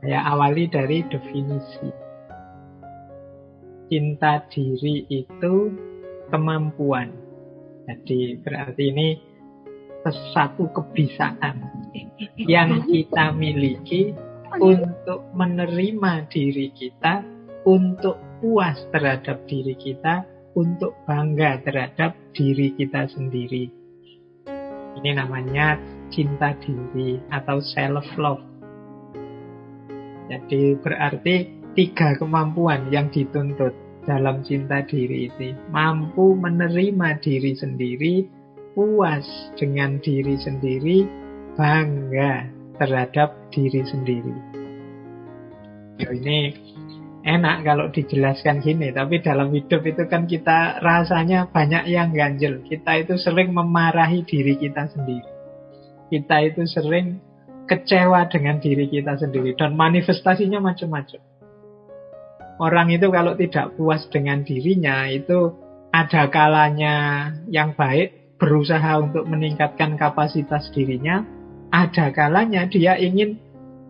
Saya awali dari definisi. Cinta diri itu kemampuan. Jadi berarti ini sesuatu kebiasaan yang kita miliki untuk menerima diri kita, untuk puas terhadap diri kita, untuk bangga terhadap diri kita sendiri. Ini namanya cinta diri atau self-love. Jadi berarti 3 kemampuan yang dituntut dalam cinta diri ini. Mampu menerima diri sendiri, puas dengan diri sendiri, bangga terhadap diri sendiri. Ini enak kalau dijelaskan gini, tapi dalam hidup itu kan kita rasanya banyak yang ganjel. Kita itu sering memarahi diri kita sendiri. Kita itu sering kecewa dengan diri kita sendiri, dan manifestasinya macam-macam. Orang itu kalau tidak puas dengan dirinya, itu ada kalanya yang baik berusaha untuk meningkatkan kapasitas dirinya, ada kalanya dia ingin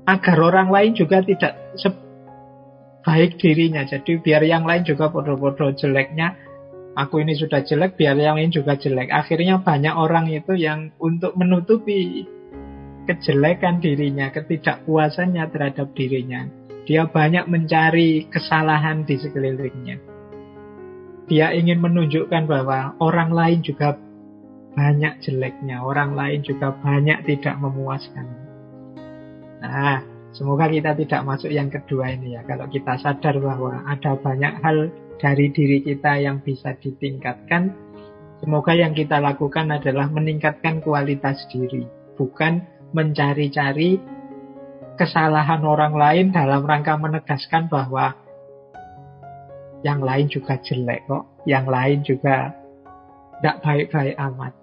agar orang lain juga tidak sebaik dirinya. Jadi biar yang lain juga bodoh-bodoh jeleknya, aku ini sudah jelek, biar yang lain juga jelek. Akhirnya banyak orang itu yang untuk menutupi kejelekan dirinya, ketidakpuasannya terhadap dirinya, dia banyak mencari kesalahan di sekelilingnya. Dia ingin menunjukkan bahwa orang lain juga banyak jeleknya, orang lain juga banyak tidak memuaskan. Nah, semoga kita tidak masuk yang kedua ini ya. Kalau kita sadar bahwa ada banyak hal dari diri kita yang bisa ditingkatkan, semoga yang kita lakukan adalah meningkatkan kualitas diri, bukan mencari-cari kesalahan orang lain dalam rangka menegaskan bahwa yang lain juga jelek kok, yang lain juga tidak baik-baik amat.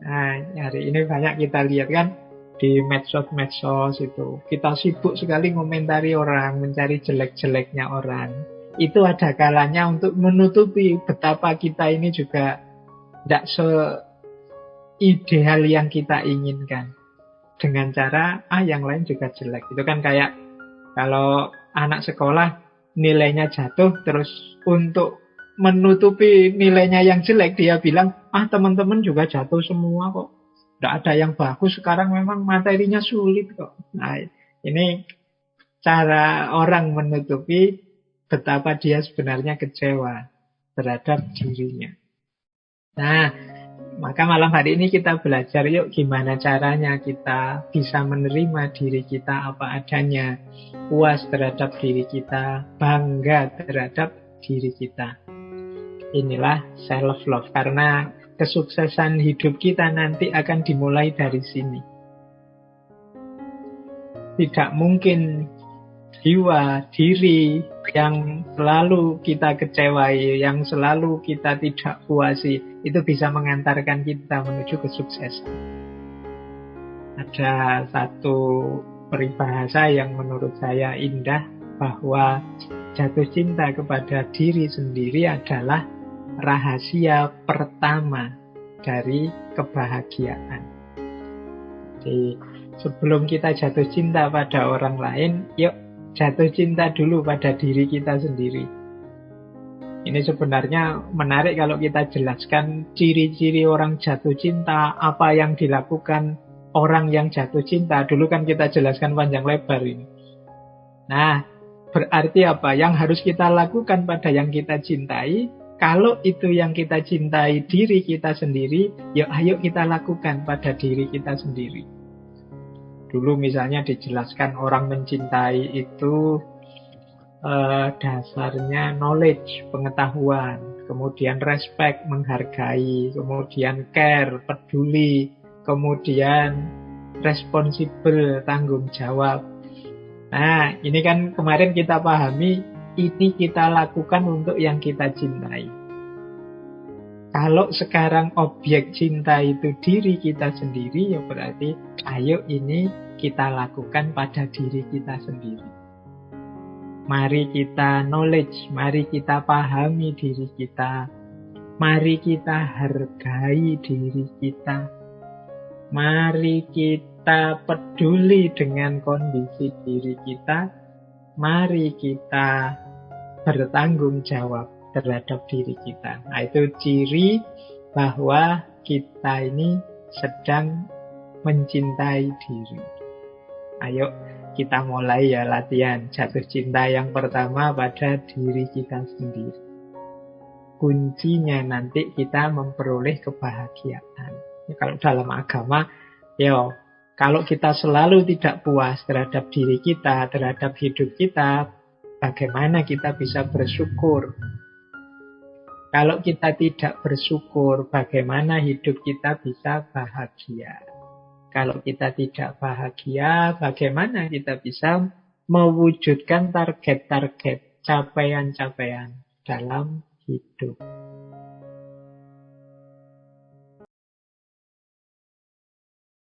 Nah, hari ini banyak kita lihat kan di medsos itu, kita sibuk sekali komentari orang, mencari jelek-jeleknya orang. Itu ada kalanya untuk menutupi betapa kita ini juga tidak se-ideal yang kita inginkan. Dengan cara, yang lain juga jelek. Itu kan kayak kalau anak sekolah nilainya jatuh, terus untuk menutupi nilainya yang jelek, dia bilang, teman-teman juga jatuh semua kok. Tidak ada yang bagus, sekarang memang materinya sulit kok. Nah, ini cara orang menutupi betapa dia sebenarnya kecewa terhadap dirinya. Nah, maka malam hari ini kita belajar yuk gimana caranya kita bisa menerima diri kita apa adanya, puas terhadap diri kita, bangga terhadap diri kita. Inilah self-love, karena kesuksesan hidup kita nanti akan dimulai dari sini. Tidak mungkin jiwa, diri yang selalu kita kecewai, yang selalu kita tidak puasi, itu bisa mengantarkan kita menuju kesuksesan. Ada satu peribahasa yang menurut saya indah, bahwa jatuh cinta kepada diri sendiri adalah rahasia pertama dari kebahagiaan. Jadi sebelum kita jatuh cinta pada orang lain, yuk jatuh cinta dulu pada diri kita sendiri. Ini sebenarnya menarik kalau kita jelaskan ciri-ciri orang jatuh cinta, apa yang dilakukan orang yang jatuh cinta. Dulu kan kita jelaskan panjang lebar ini. Nah, berarti apa? Yang harus kita lakukan pada yang kita cintai, kalau itu yang kita cintai diri kita sendiri, yuk ayo kita lakukan pada diri kita sendiri. Dulu misalnya dijelaskan orang mencintai itu dasarnya knowledge, pengetahuan, kemudian respect, menghargai, kemudian care, peduli, kemudian responsible, tanggung jawab. Nah, ini kan kemarin kita pahami, ini kita lakukan untuk yang kita cintai. Kalau sekarang objek cinta itu diri kita sendiri, ya berarti ayo ini kita lakukan pada diri kita sendiri. Mari kita knowledge, mari kita pahami diri kita, mari kita hargai diri kita, mari kita peduli dengan kondisi diri kita, mari kita bertanggung jawab terhadap diri kita. Nah, itu ciri bahwa kita ini sedang mencintai diri. Ayo kita mulai ya latihan jatuh cinta yang pertama pada diri kita sendiri. Kuncinya nanti kita memperoleh kebahagiaan. Ya, kalau dalam agama, kalau kita selalu tidak puas terhadap diri kita, terhadap hidup kita, bagaimana kita bisa bersyukur? Kalau kita tidak bersyukur, bagaimana hidup kita bisa bahagia? Kalau kita tidak bahagia, bagaimana kita bisa mewujudkan target-target, capaian-capaian dalam hidup?